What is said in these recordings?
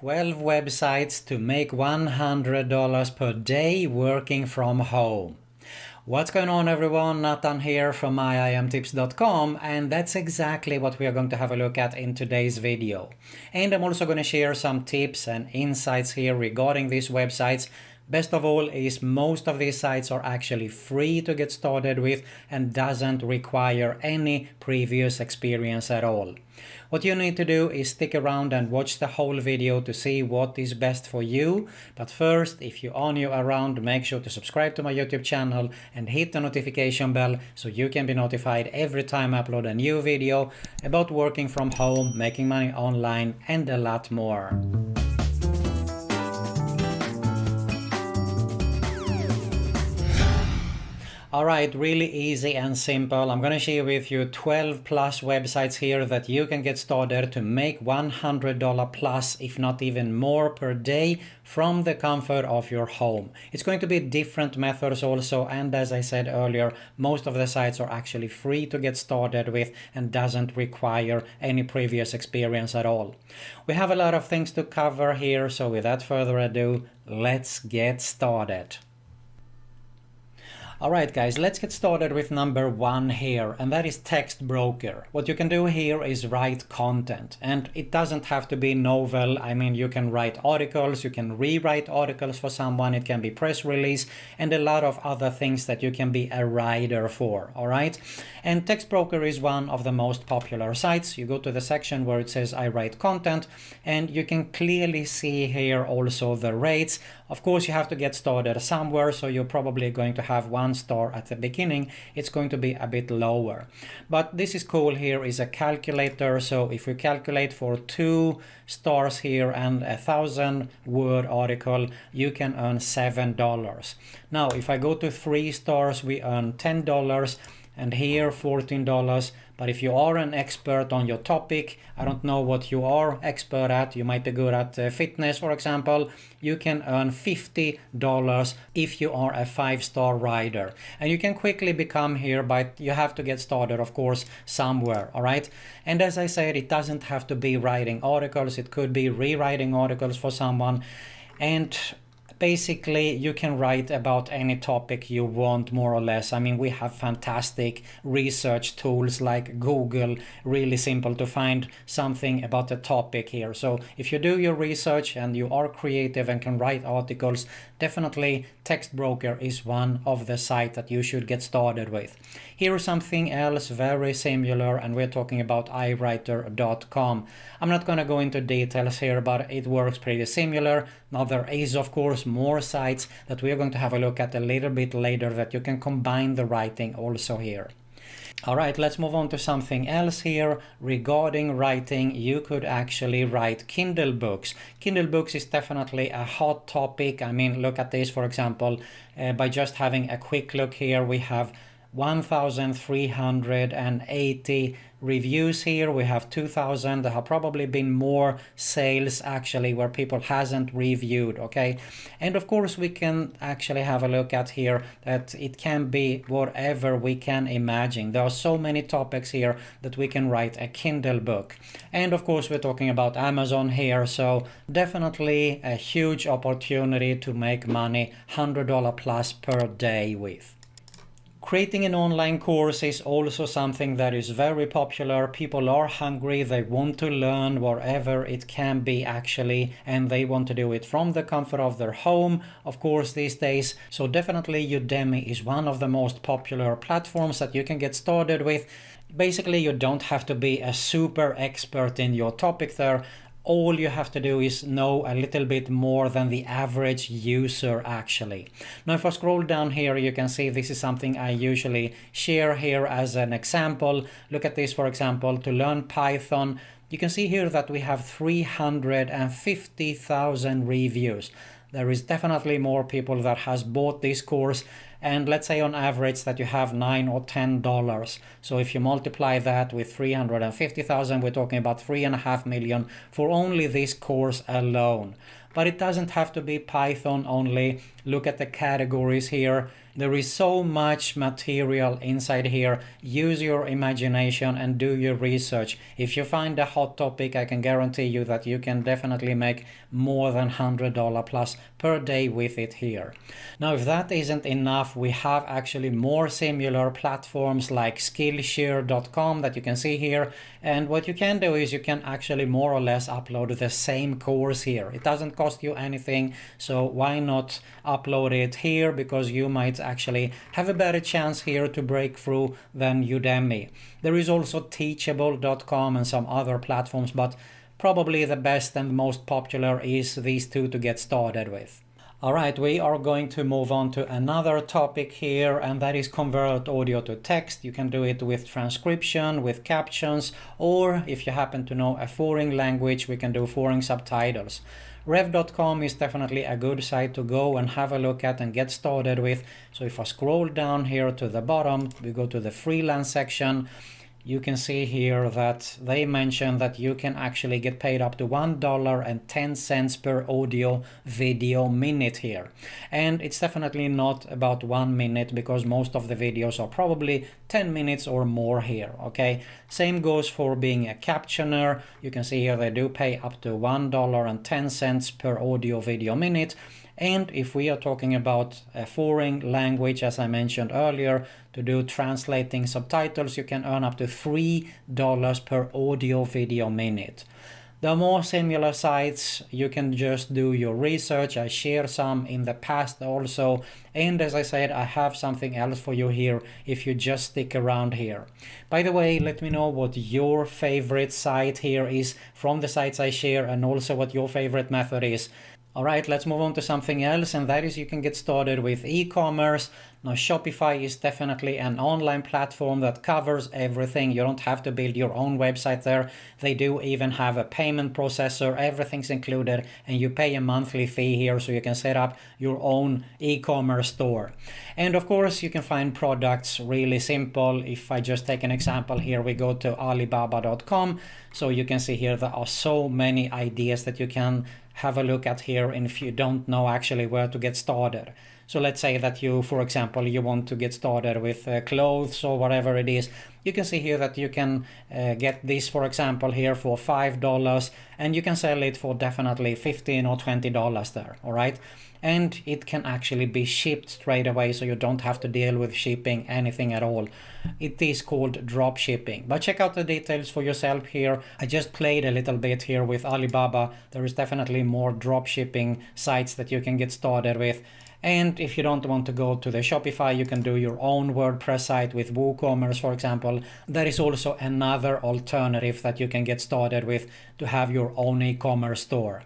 12 websites to make $100 per day working from home. What's going on, everyone? Nathan here from myimtips.com, and that's exactly what we are going to have a look at in today's video. And I'm also going to share some tips and insights here regarding these websites. Best of all is most of these sites are actually free to get started with and doesn't require any previous experience at all. What you need to do is stick around and watch the whole video to see what is best for you. But first, if you are new around, make sure to subscribe to my YouTube channel and hit the notification bell so you can be notified every time I upload a new video about working from home, making money online, and a lot more. Alright, really easy and simple. I'm going to share with you 12 plus websites here that you can get started to make $100 plus, if not even more, per day from the comfort of your home. It's going to be different methods also, and as I said earlier, most of the sites are actually free to get started with and doesn't require any previous experience at all. We have a lot of things to cover here, so without further ado, let's get started. Alright guys, let's get started with number one here, and that is Text Broker. What you can do here is write content, and it doesn't have to be novel. I mean, you can write articles, you can rewrite articles for someone, it can be press release, and a lot of other things that you can be a writer for, alright? And Text Broker is one of the most popular sites. You go to the section where it says I write content, and you can clearly see here also the rates. Of course, you have to get started somewhere, so you're probably going to have 1 star at the beginning. It's going to be a bit lower. But this is cool. Here is a calculator. So if we calculate for 2 stars here and 1,000-word article, you can earn $7. Now, if I go to 3 stars, we earn $10. And here $14. But if you are an expert on your topic, I don't know what you are expert at, you might be good at fitness, for example, you can earn $50 if you are a 5-star writer. And you can quickly become here, but you have to get started, of course, somewhere, all right? And as I said, it doesn't have to be writing articles, it could be rewriting articles for someone. And basically, you can write about any topic you want, more or less. I mean, we have fantastic research tools like Google, really simple to find something about the topic here. So if you do your research and you are creative and can write articles, definitely Text Broker is one of the sites that you should get started with. Here is something else very similar, and we're talking about iWriter.com. I'm not going to go into details here, but it works pretty similar. Now there is, of course, more sites that we are going to have a look at a little bit later that you can combine the writing also here. Alright, let's move on to something else here. Regarding writing, you could actually write Kindle books. Kindle books is definitely a hot topic. I mean, look at this, for example. By just having a quick look here, we have 1,380 reviews here. We have 2,000. There have probably been more sales actually where people hasn't reviewed, okay? And of course we can actually have a look at here that it can be whatever we can imagine. There are so many topics here that we can write a Kindle book. And of course we're talking about Amazon here, so definitely a huge opportunity to make money $100 plus per day with. Creating an online course is also something that is very popular. People are hungry, they want to learn wherever it can be actually, and they want to do it from the comfort of their home, of course, these days. So definitely Udemy is one of the most popular platforms that you can get started with. Basically, you don't have to be a super expert in your topic there. All you have to do is know a little bit more than the average user actually. Now if I scroll down here, you can see this is something I usually share here as an example. Look at this, for example, to learn Python. You can see here that we have 350,000 reviews. There is definitely more people that has bought this course, and let's say on average that you have $9 or $10. So if you multiply that with 350,000, we're talking about 3.5 million for only this course alone. But it doesn't have to be Python only. Look at the categories here. There is so much material inside here. Use your imagination and do your research. If you find a hot topic, I can guarantee you that you can definitely make more than $100 plus per day with it here. Now, if that isn't enough, we have actually more similar platforms like Skillshare.com that you can see here. And what you can do is you can actually more or less upload the same course here. It doesn't cost you anything, so why not upload it here, because you might actually have a better chance here to break through than Udemy. There is also Teachable.com and some other platforms, but probably the best and most popular is these two to get started with. Alright, we are going to move on to another topic here, and that is convert audio to text. You can do it with transcription, with captions, or if you happen to know a foreign language, we can do foreign subtitles. Rev.com is definitely a good site to go and have a look at and get started with. So if I scroll down here to the bottom, we go to the freelance section. You can see here that they mention that you can actually get paid up to $1.10 per audio video minute here. And it's definitely not about 1 minute, because most of the videos are probably 10 minutes or more here, okay? Same goes for being a captioner. You can see here they do pay up to $1.10 per audio video minute. And if we are talking about a foreign language, as I mentioned earlier, to do translating subtitles, you can earn up to $3 per audio video minute. There are more similar sites. You can just do your research. I shared some in the past also. And as I said, I have something else for you here if you just stick around here. By the way, let me know what your favorite site here is from the sites I share, and also what your favorite method is. Alright, let's move on to something else, and that is you can get started with e-commerce. Now, Shopify is definitely an online platform that covers everything. You don't have to build your own website there. They do even have a payment processor. Everything's included, and you pay a monthly fee here, so you can set up your own e-commerce store. And of course, you can find products really simple. If I just take an example here, we go to Alibaba.com. So you can see here there are so many ideas that you can have a look at here, and if you don't know actually where to get started. So let's say that you, for example, you want to get started with clothes or whatever it is. You can see here that you can get this, for example, here for $5, and you can sell it for definitely $15 or $20 there, all right? And it can actually be shipped straight away, so you don't have to deal with shipping anything at all. It is called drop shipping. But check out the details for yourself here. I just played a little bit here with Alibaba. There is definitely more drop shipping sites that you can get started with. And if you don't want to go to the Shopify, you can do your own WordPress site with WooCommerce, for example. That is also another alternative that you can get started with to have your own e-commerce store.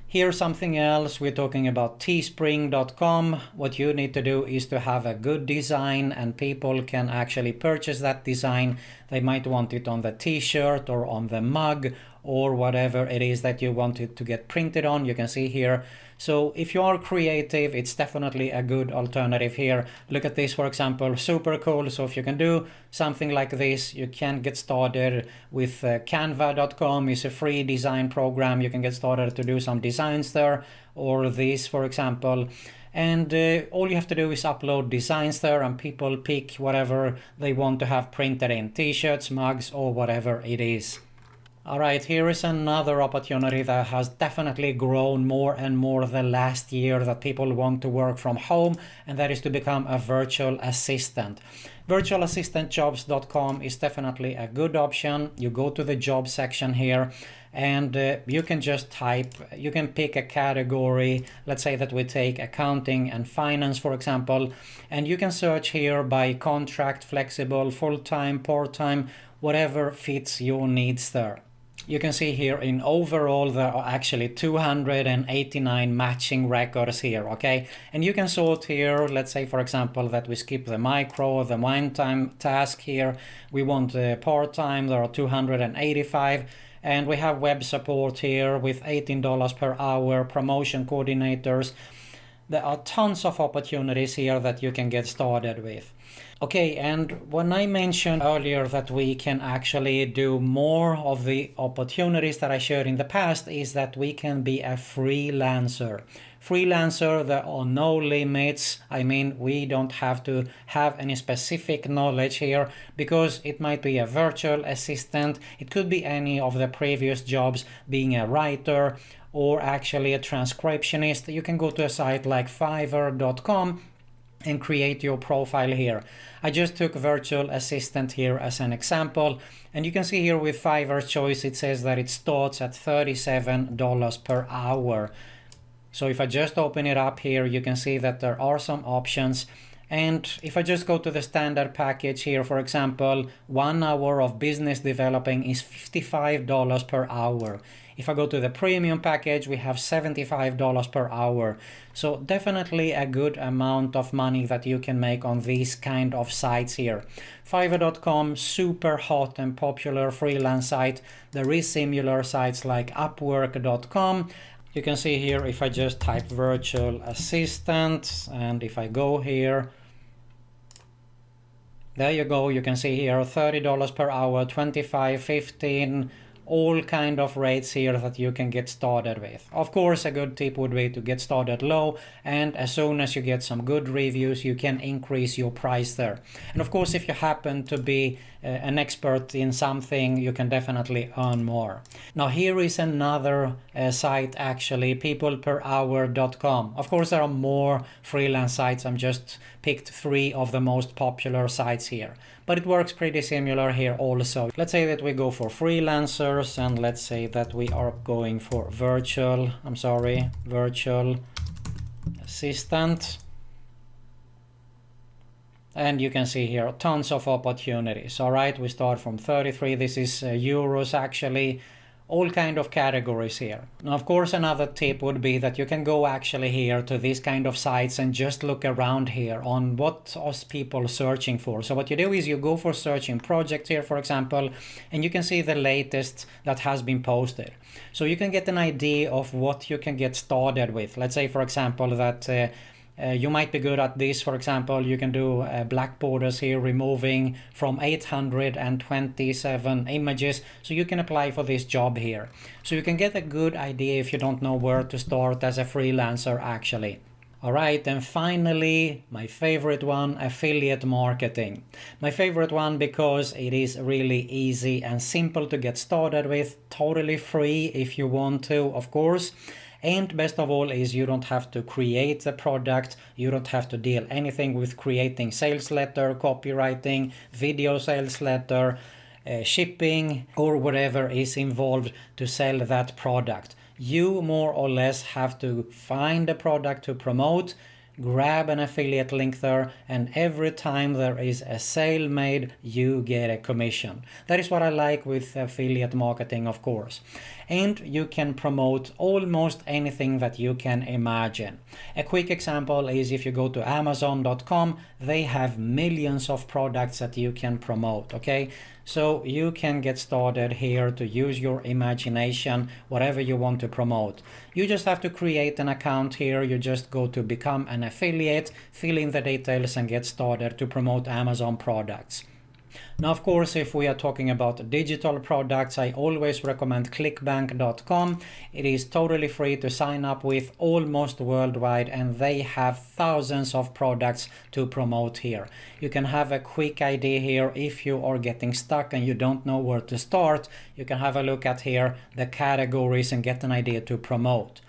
Here's something else. We're talking about Teespring.com. What you need to do is to have a good design, and people can actually purchase that design. They might want it on the t-shirt or on the mug or whatever it is that you want it to get printed on. You can see here. So if you are creative, it's definitely a good alternative here. Look at this, for example, super cool. So if you can do something like this, you can get started with Canva.com. It's a free design program. You can get started to do some designs there, or this, for example. And all you have to do is upload designs there, and people pick whatever they want to have printed in t-shirts, mugs, or whatever it is. Alright, here is another opportunity that has definitely grown more and more the last year, that people want to work from home, and that is to become a virtual assistant. Virtualassistantjobs.com is definitely a good option. You go to the job section here, and you can just type, you can pick a category. Let's say that we take accounting and finance, for example, and you can search here by contract, flexible, full-time, part-time, whatever fits your needs there. You can see here in overall there are actually 289 matching records here, okay? And you can sort here, let's say for example that we skip the micro, the one-time task here. We want part-time, there are 285. And we have web support here with $18 per hour, promotion coordinators. There are tons of opportunities here that you can get started with. Okay, and when I mentioned earlier that we can actually do more of the opportunities that I showed in the past, is that we can be a freelancer. Freelancer, there are no limits. I mean, we don't have to have any specific knowledge here, because it might be a virtual assistant, it could be any of the previous jobs, being a writer or actually a transcriptionist. You can go to a site like Fiverr.com and create your profile here. I just took virtual assistant here as an example, and you can see here with Fiverr choice it says that it starts at $37 per hour. So if I just open it up here, you can see that there are some options. And if I just go to the standard package here, for example, 1 hour of business developing is $55 per hour. If I go to the premium package, we have $75 per hour. So definitely a good amount of money that you can make on these kind of sites here. Fiverr.com, super hot and popular freelance site. There is similar sites like Upwork.com. You can see here, if I just type virtual assistant, and if I go here, there you go, you can see here $30 per hour, 25, 15, all kind of rates here that you can get started with. Of course, a good tip would be to get started low, and as soon as you get some good reviews, you can increase your price there. And of course, if you happen to be an expert in something, you can definitely earn more. Now here is another site, actually, PeoplePerHour.com. Of course, there are more freelance sites. I'm just picked 3 of the most popular sites here, but it works pretty similar here also. Let's say that we go for freelancers, and let's say that we are going for virtual assistant. And you can see here tons of opportunities. All right, we start from 33. This is euros actually. All kind of categories here. Now, of course, another tip would be that you can go actually here to these kind of sites and just look around here on what are people searching for. So what you do is you go for searching projects here, for example, and you can see the latest that has been posted. So you can get an idea of what you can get started with. Let's say, for example, that you might be good at this. For example, you can do black borders here, removing from 827 images. So you can apply for this job here. So you can get a good idea if you don't know where to start as a freelancer actually. All right, and finally, my favorite one, affiliate marketing. My favorite one because it is really easy and simple to get started with, totally free if you want to, of course. And best of all is you don't have to create the product, you don't have to deal anything with creating sales letter, copywriting, video sales letter, shipping, or whatever is involved to sell that product. You more or less have to find a product to promote, grab an affiliate link there, and every time there is a sale made, you get a commission. That is what I like with affiliate marketing, of course. And you can promote almost anything that you can imagine. A quick example is if you go to Amazon.com, they have millions of products that you can promote, okay? So you can get started here to use your imagination, whatever you want to promote. You just have to create an account here. You just go to become an affiliate, fill in the details, and get started to promote Amazon products. Now, of course, if we are talking about digital products, I always recommend clickbank.com. It is totally free to sign up with, almost worldwide, and they have thousands of products to promote here. You can have a quick idea here if you are getting stuck and you don't know where to start. You can have a look at here the categories and get an idea to promote.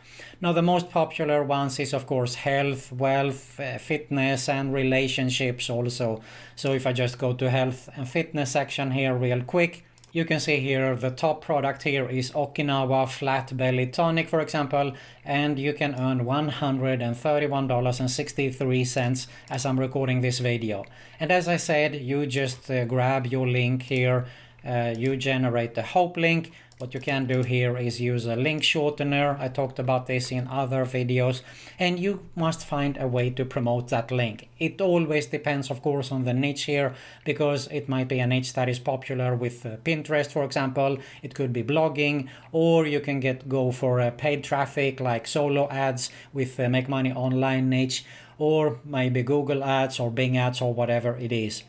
Now, the most popular ones is, of course, health, wealth, fitness, and relationships also. So if I just go to health and fitness section here real quick, you can see here the top product here is Okinawa Flat Belly Tonic, for example, and you can earn $131.63 as I'm recording this video. And as I said, you just grab your link here, you generate the hope link, What you can do here is use a link shortener. I talked about this in other videos, and you must find a way to promote that link. It always depends, of course, on the niche here, because it might be a niche that is popular with Pinterest, for example. It could be blogging, or you can go for paid traffic like solo ads with Make Money Online niche, or maybe Google ads or Bing ads or whatever it is.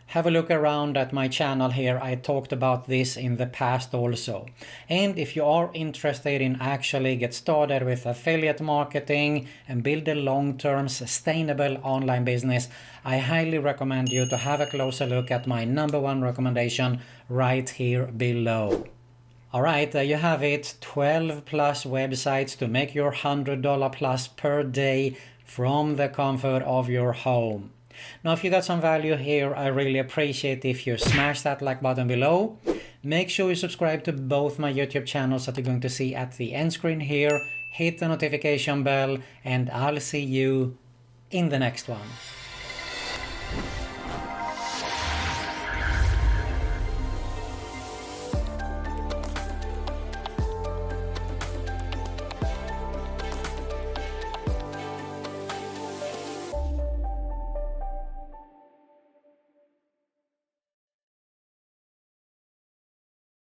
Have a look around at my channel here. I talked about this in the past also. And if you are interested in actually get started with affiliate marketing and build a long-term sustainable online business, I highly recommend you to have a closer look at my #1 recommendation right here below. Alright, there you have it. 12 plus websites to make your $100 plus per day from the comfort of your home. Now, if you got some value here, I really appreciate if you smash that like button below. Make sure you subscribe to both my YouTube channels that you're going to see at the end screen here. Hit the notification bell, and I'll see you in the next one.